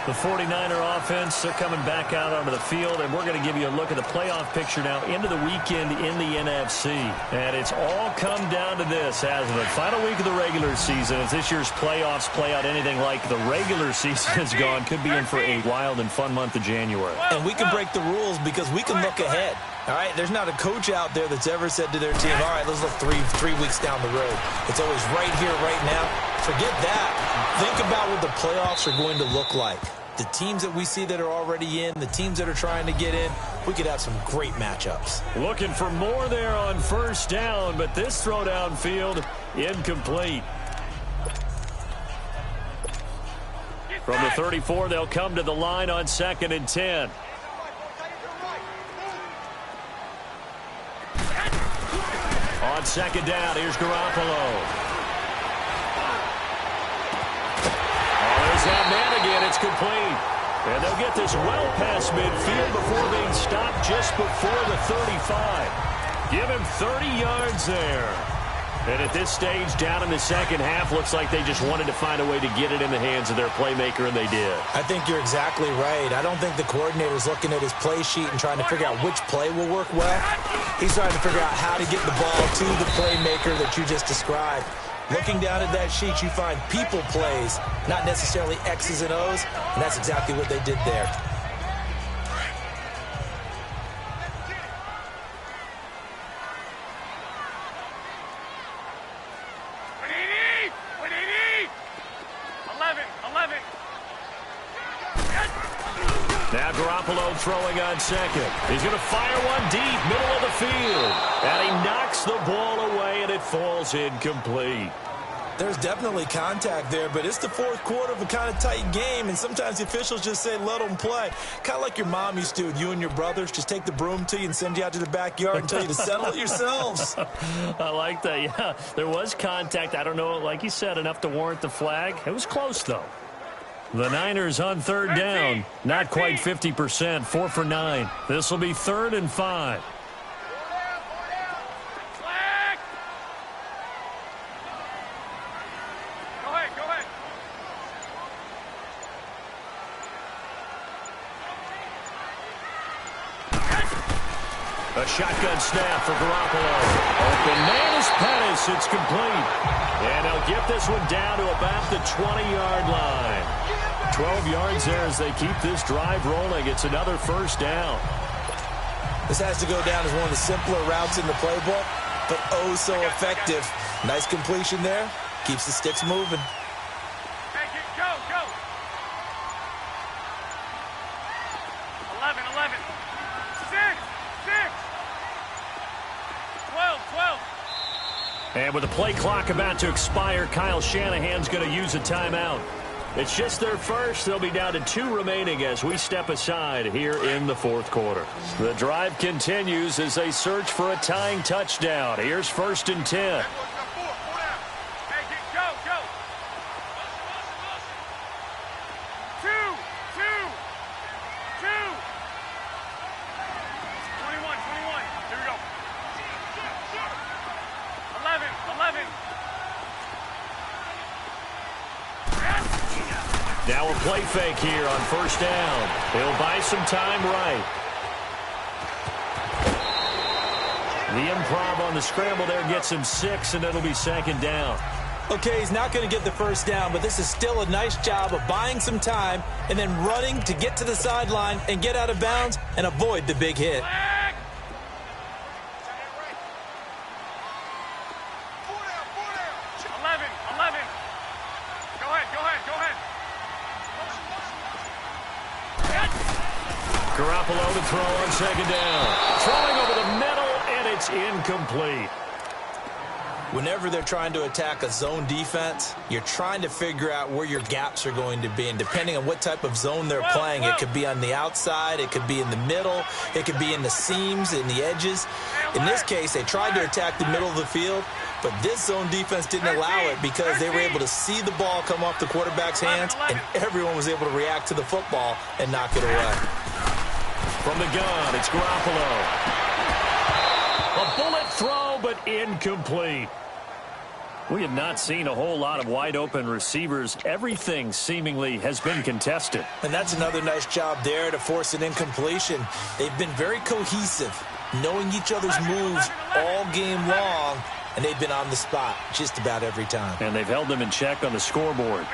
The 49er offense, they're coming back out onto the field, and we're going to give you a look at the playoff picture now into the weekend in the NFC. And it's all come down to this, hasn't it? Final week of the regular season, as this year's playoffs play out anything like the regular season has gone, could be in for a wild and fun month of January. And we can break the rules because we can look ahead. All right, there's not a coach out there that's ever said to their team, all right, let's look three weeks down the road. It's always right here, right now. Forget that. Think about what the playoffs are going to look like. The teams that we see that are already in, the teams that are trying to get in, we could have some great matchups. Looking for more there on first down, but this throw downfield, incomplete. From the 34, they'll come to the line on 2nd and 10. On 2nd down, here's Garoppolo. There's that man again. It's complete. And they'll get this well past midfield before being stopped just before the 35. Give him 30 yards there. And at this stage, down in the second half, looks like they just wanted to find a way to get it in the hands of their playmaker, and they did. I think you're exactly right. I don't think the coordinator's looking at his play sheet and trying to figure out which play will work well. He's trying to figure out how to get the ball to the playmaker that you just described. Looking down at that sheet, you find people plays, not necessarily X's and O's, and that's exactly what they did there. Now Garoppolo throwing on 2nd. He's going to fire one deep, middle of the field. And he knocks the ball away, and it falls incomplete. There's definitely contact there, but it's the 4th quarter of a kind of tight game, and sometimes the officials just say, let them play. Kind of like your mom used to with you and your brothers. Just take the broom to you and send you out to the backyard and tell you to settle it yourselves. I like that, yeah. There was contact. I don't know, like you said, enough to warrant the flag. It was close, though. The Niners on 3rd down. Not quite 50%, 4 for 9. This will be 3rd and 5. A shotgun snap for Garoppolo. Open man is Pettis. It's complete. And they'll get this one down to about the 20-yard line. 12 yards there as they keep this drive rolling. It's another first down. This has to go down as one of the simpler routes in the playbook, but oh so effective. Nice completion there. Keeps the sticks moving. Go, go. 11, 11. 6, 12, 12. And with the play clock about to expire, Kyle Shanahan's going to use a timeout. It's just their first. They'll be down to 2 remaining as we step aside here in the fourth quarter. The drive continues as they search for a tying touchdown. Here's 1st and 10. Go, go. 2, 21, 21. Here we go. 11, 11. Now a play fake here on 1st down. He'll buy some time right. The improv on the scramble there gets him 6, and it'll be 2nd down. Okay, he's not going to get the first down, but this is still a nice job of buying some time and then running to get to the sideline and get out of bounds and avoid the big hit. 11, 11. Go ahead, go ahead, go ahead. Garoppolo to throw on 2nd down. Throwing over the middle, and it's incomplete. Whenever they're trying to attack a zone defense, you're trying to figure out where your gaps are going to be. And depending on what type of zone they're playing, it could be on the outside, it could be in the middle, it could be in the seams, in the edges. In this case, they tried to attack the middle of the field, but this zone defense didn't allow it because they were able to see the ball come off the quarterback's hands, and everyone was able to react to the football and knock it away. From the gun, it's Garoppolo. A bullet throw, but incomplete. We have not seen a whole lot of wide-open receivers. Everything seemingly has been contested. And that's another nice job there to force an incompletion. They've been very cohesive, knowing each other's moves all game long, and they've been on the spot just about every time. And they've held them in check on the scoreboard.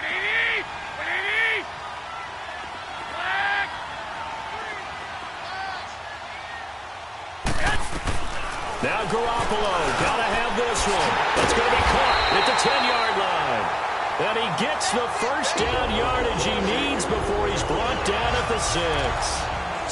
Now Garoppolo, gotta have this one. It's going to be caught at the 10-yard line. And he gets the first down yardage he needs before he's brought down at the 6.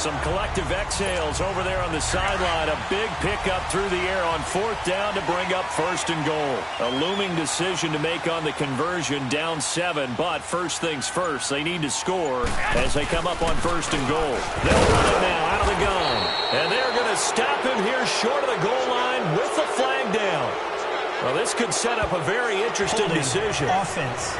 Some collective exhales over there on the sideline. A big pickup through the air on 4th down to bring up 1st and goal. A looming decision to make on the conversion, down 7. But first things first, they need to score as they come up on 1st and goal. They'll run it now out of the gun. And they're going to stop him here short of the goal line with the flag down. Well, this could set up a very interesting decision. Offense.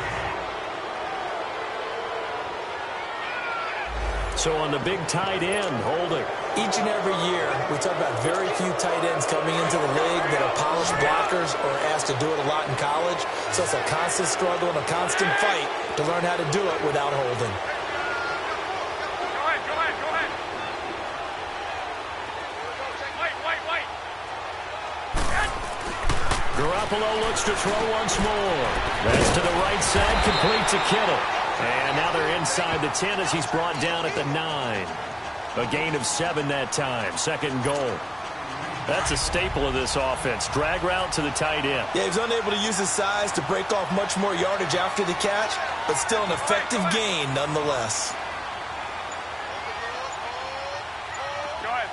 So on the big tight end, holding. Each and every year, we talk about very few tight ends coming into the league that are polished blockers or asked to do it a lot in college. So it's a constant struggle and a constant fight to learn how to do it without holding. Go ahead, go ahead, go ahead. Wait. Garoppolo looks to throw once more. That's to the right side, complete to Kittle. And now they're inside the 10 as he's brought down at the 9. A gain of 7 that time. 2nd and goal. That's a staple of this offense. Drag route to the tight end. Yeah, he was unable to use his size to break off much more yardage after the catch, but still an effective gain nonetheless. Go ahead.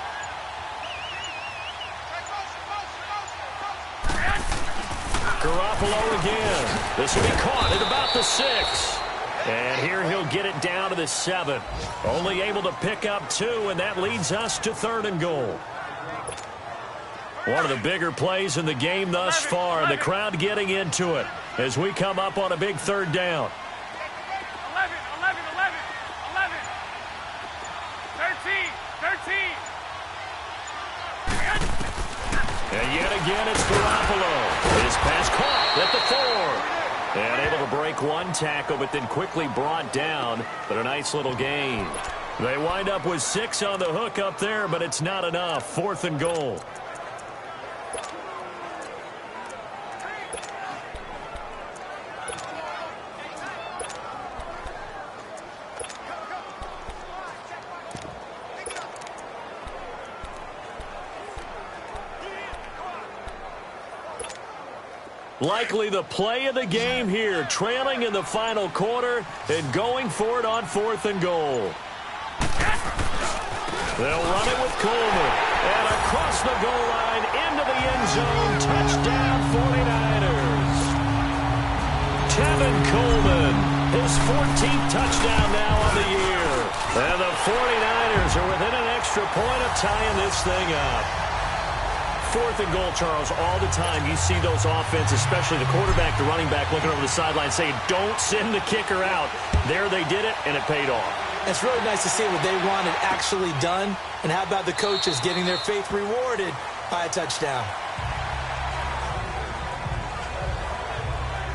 Garoppolo again. This will be caught at about the 6. And here he'll get it down to the 7. Only able to pick up 2, and that leads us to 3rd and goal. One of the bigger plays in the game thus far, and the crowd getting into it as we come up on a big 3rd down. 11. 13. And yet again, it's Garoppolo. His pass caught at the 4. And able to break one tackle, but then quickly brought down. But a nice little gain. They wind up with 6 on the hook up there, but it's not enough. 4th and goal. Likely the play of the game here, trailing in the final quarter and going for it on 4th and goal. They'll run it with Coleman. And across the goal line into the end zone. Touchdown 49ers. Tevin Coleman, his 14th touchdown now on the year. And the 49ers are within an extra point of tying this thing up. 4th and goal, Charles, all the time you see those offenses, especially the quarterback, the running back, looking over the sideline saying, don't send the kicker out. There they did it, and it paid off. It's really nice to see what they wanted actually done. And how about the coaches getting their faith rewarded by a touchdown?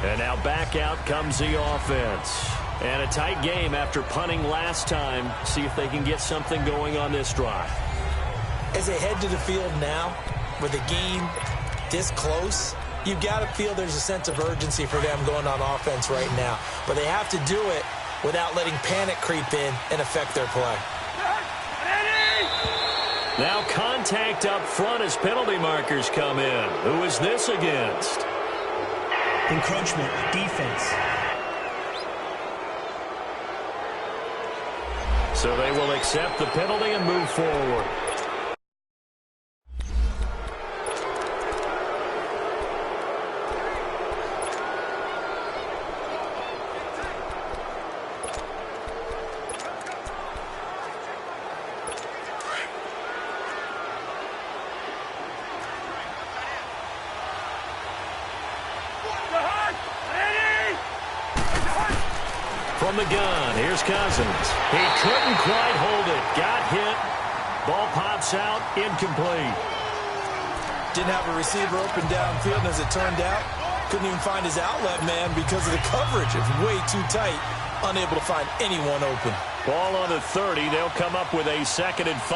And now back out comes the offense. And a tight game after punting last time. See if they can get something going on this drive. As they head to the field now, with the game this close, you've got to feel there's a sense of urgency for them going on offense right now. But they have to do it without letting panic creep in and affect their play. Now contact up front as penalty markers come in. Who is this against? Encroachment, defense. So they will accept the penalty and move forward. From the gun, here's Cousins. He couldn't quite hold it. Got hit. Ball pops out, incomplete. Didn't have a receiver open downfield, and as it turned out, couldn't even find his outlet man because of the coverage. It's way too tight. Unable to find anyone open. Ball on the 30. They'll come up with a 2nd and 5.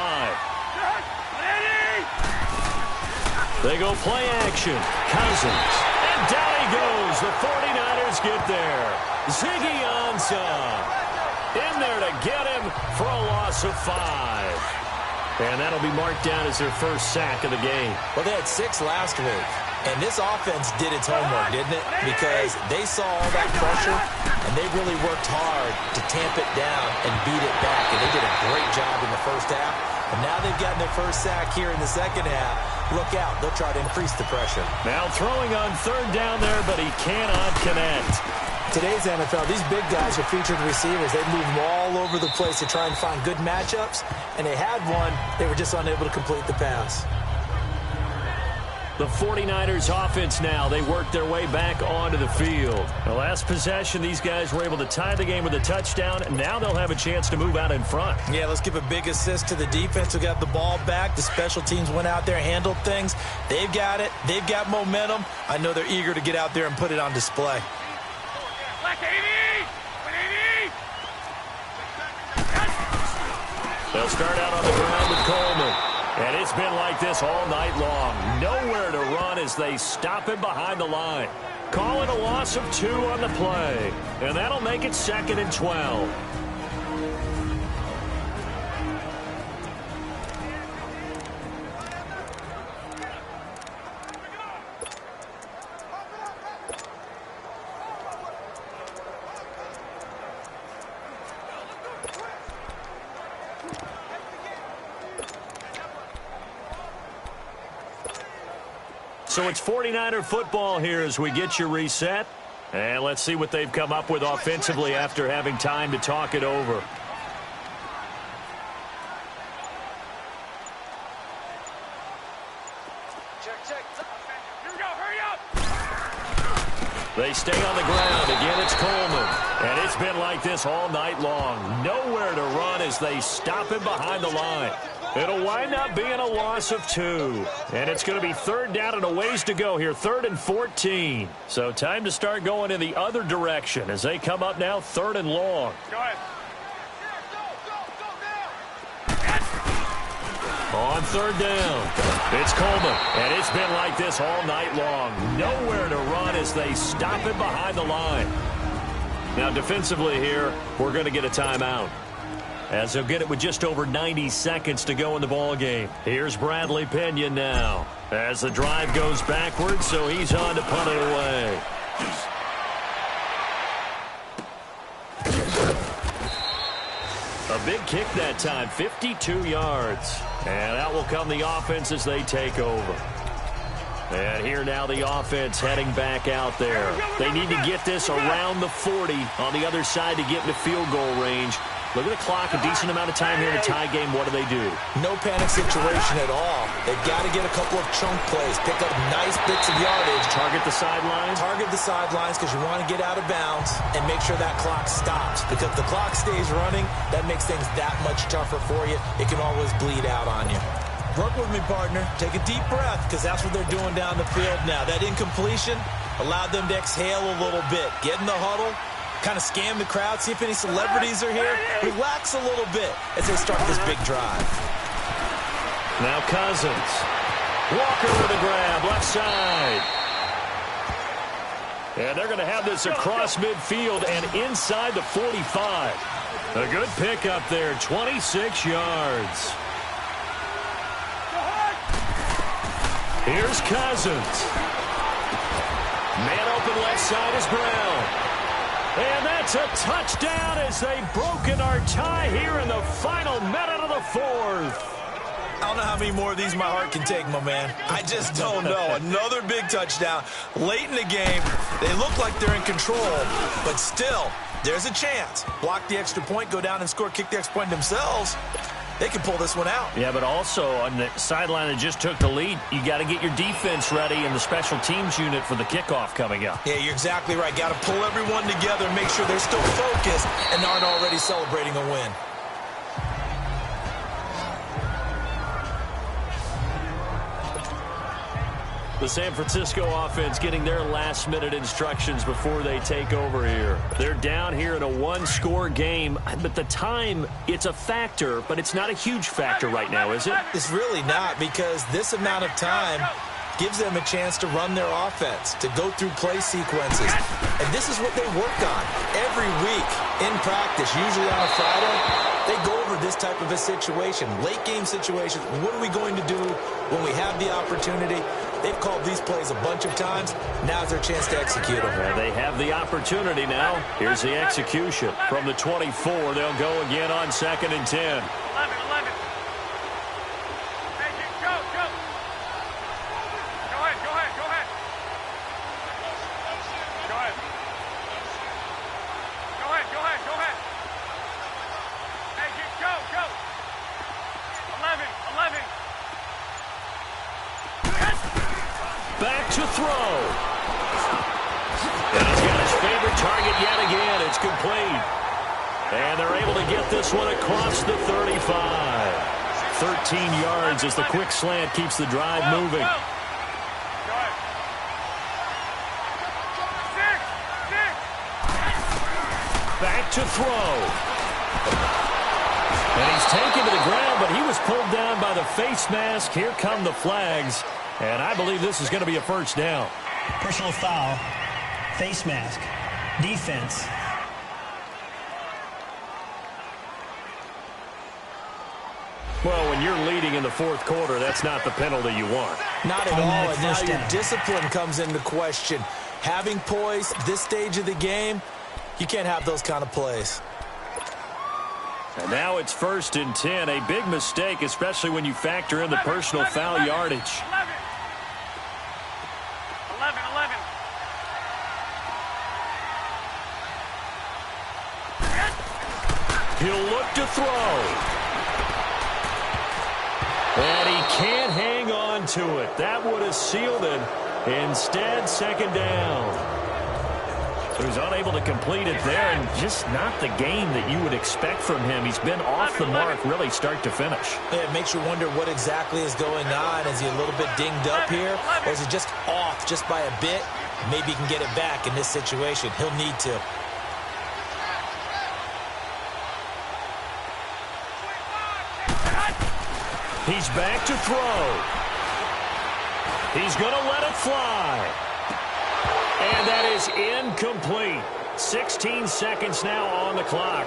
They go play action. Cousins. And down he goes. The 49ers get there. Ziggy Ansah in there to get him for a loss of 5. And that'll be marked down as their first sack of the game. Well, they had 6 last week. And this offense did its homework, didn't it? Because they saw all that pressure, and they really worked hard to tamp it down and beat it back. And they did a great job in the first half. And now they've gotten their first sack here in the second half. Look out. They'll try to increase the pressure. Now throwing on 3rd down there, but he cannot connect. Today's NFL, these big guys are featured receivers. They move all over the place to try and find good matchups. And they had one. They were just unable to complete the pass. The 49ers offense now, they work their way back onto the field. The last possession, these guys were able to tie the game with a touchdown, and now they'll have a chance to move out in front. Yeah, let's give a big assist to the defense who got the ball back. The special teams went out there, handled things. They've got it. They've got momentum. I know they're eager to get out there and put it on display. They'll start out on the ground with Coleman. And it's been like this all night long. Nowhere to run as they stop him behind the line. Calling a loss of 2 on the play. And that'll make it 2nd and 12. So it's 49er football here as we get you reset. And let's see what they've come up with offensively after having time to talk it over. They stay on the ground. Again, it's Coleman. And it's been like this all night long. Nowhere to run as they stop him behind the line. It'll wind up being a loss of 2. And it's going to be 3rd down and a ways to go here. 3rd and 14. So time to start going in the other direction as they come up now 3rd and long. Go ahead. On third down, it's Coleman, and it's been like this all night long. Nowhere to run as they stop it behind the line. Now, defensively here, we're going to get a timeout, as he'll get it with just over 90 seconds to go in the ball game. Here's Bradley Pinion now, as the drive goes backwards, so he's on to punt it away. A big kick that time, 52 yards. And out will come the offense as they take over. And here now the offense heading back out there. They need to get this around the 40 on the other side to get into field goal range. Look at the clock, a decent amount of time here in a tie game. What do? No panic situation at all. They've got to get a couple of chunk plays, pick up nice bits of yardage. Target the sidelines? Target the sidelines because you want to get out of bounds and make sure that clock stops. Because if the clock stays running, that makes things that much tougher for you. It can always bleed out on you. Work with me, partner. Take a deep breath because that's what they're doing down the field now. That incompletion allowed them to exhale a little bit. Get in the huddle. Kind of scan the crowd, see if any celebrities are here. Relax a little bit as they start this big drive. Now Cousins. Walker with a grab, left side. And they're going to have this across midfield and inside the 45. A good pick up there, 26 yards. Here's Cousins. Man open left side is Brown. And that's a touchdown as they've broken our tie here in the final minute of the fourth. I don't know how many more of these my heart can take, my man. I just don't know. Another big touchdown. Late in the game, they look like they're in control, but still, there's a chance. Block the extra point, go down and score, kick the extra point themselves. They can pull this one out. Yeah, but also on the sideline that just took the lead, you got to get your defense ready and the special teams unit for the kickoff coming up. Yeah, you're exactly right. Got to pull everyone together and make sure they're still focused and aren't already celebrating a win. The San Francisco offense getting their last-minute instructions before they take over here. They're down here in a one-score game, but the time, it's a factor, but it's not a huge factor right now, is it? It's really not, because this amount of time gives them a chance to run their offense, to go through play sequences. And this is what they work on every week in practice, usually on a Friday. They go over this type of a situation, late-game situations. What are we going to do when we have the opportunity? They've called these plays a bunch of times. Now's their chance to execute them. Yeah, they have the opportunity now. Here's the execution. From the 24, they'll go again on 2nd and 10. 11. Hey, go. Go ahead. Go ahead. Hey, go. 11. Back to throw. And he's got his favorite target yet again. It's complete. And they're able to get this one across the 35. 13 yards as the quick slant keeps the drive moving. Go. Back to throw. And he's taken to the ground, but he was pulled down by the face mask. Here come the flags. And I believe this is going to be a first down. Personal foul, face mask, defense. Well, when you're leading in the fourth quarter, that's not the penalty you want. Not at all, and now First your down. discipline comes into question. Having poise this stage of the game, you can't have those kind of plays. And now it's 1st and 10. A big mistake, especially when you factor in the personal foul yardage. 11. He'll look to throw. And he can't hang on to it. That would have sealed it. Instead, 2nd down. So he's unable to complete it there, and just not the game that you would expect from him. He's been off the mark really start to finish. Yeah, it makes you wonder what exactly is going on. Is he a little bit dinged up here, or is he just off just by a bit? Maybe he can get it back in this situation. He'll need to. He's back to throw. He's going to let it fly. And that is incomplete. 16 seconds now on the clock.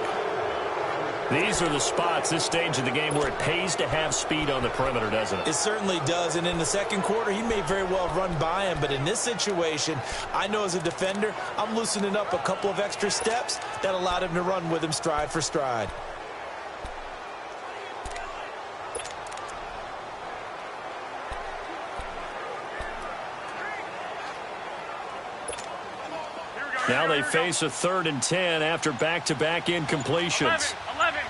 These are the spots, this stage of the game, where it pays to have speed on the perimeter, doesn't it? It certainly does, and in the second quarter, he may very well run by him, but in this situation, I know as a defender, I'm loosening up a couple of extra steps that allowed him to run with him stride for stride. Now they face a 3rd and 10 after back-to-back incompletions. 11.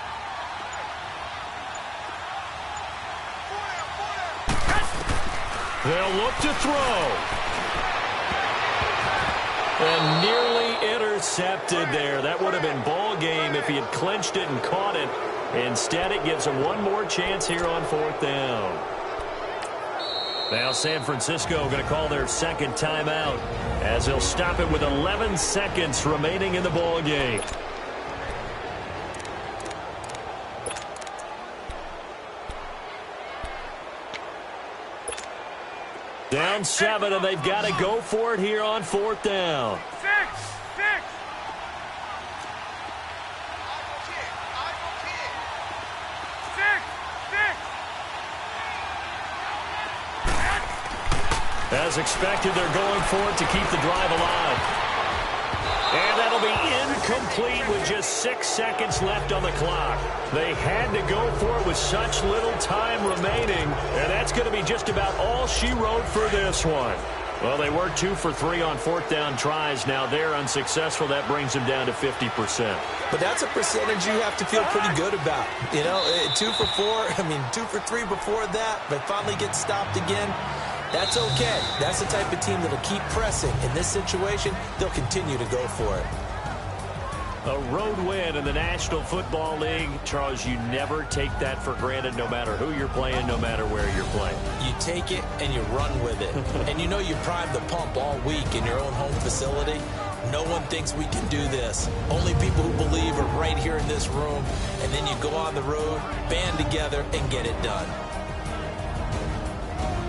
They'll look to throw. And nearly intercepted there. That would have been ball game if he had clinched it and caught it. Instead, it gives him one more chance here on 4th down. Now San Francisco going to call their second timeout as they'll stop it with 11 seconds remaining in the ball game. Down 7, and they've got to go for it here on 4th down. 6. As expected, they're going for it to keep the drive alive. And that'll be incomplete with just 6 seconds left on the clock. They had to go for it with such little time remaining, and that's going to be just about all she wrote for this one. Well, they were 2 for 3 on 4th down tries. Now they're unsuccessful. That brings them down to 50%. But that's a percentage you have to feel pretty good about. You know, 2 for 4, 2 for 3 before that, but finally get stopped again. That's okay. That's the type of team that'll keep pressing. In this situation, they'll continue to go for it. A road win in the National Football League. Charles, you never take that for granted, no matter who you're playing, no matter where you're playing. You take it and you run with it. And you know you primed the pump all week in your own home facility. No one thinks we can do this. Only people who believe are right here in this room. And then you go on the road, band together, and get it done.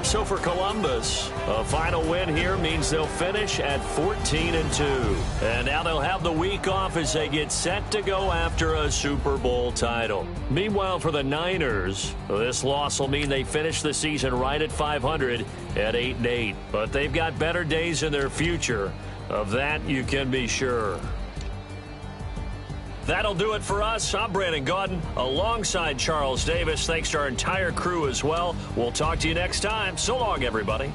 So for Columbus, a final win here means they'll finish at 14-2. And now they'll have the week off as they get set to go after a Super Bowl title. Meanwhile, for the Niners, this loss will mean they finish the season right at 500 at 8-8. But they've got better days in their future. Of that, you can be sure. That'll do it for us. I'm Brandon Gaudin alongside Charles Davis. Thanks to our entire crew as well. We'll talk to you next time. So long, everybody.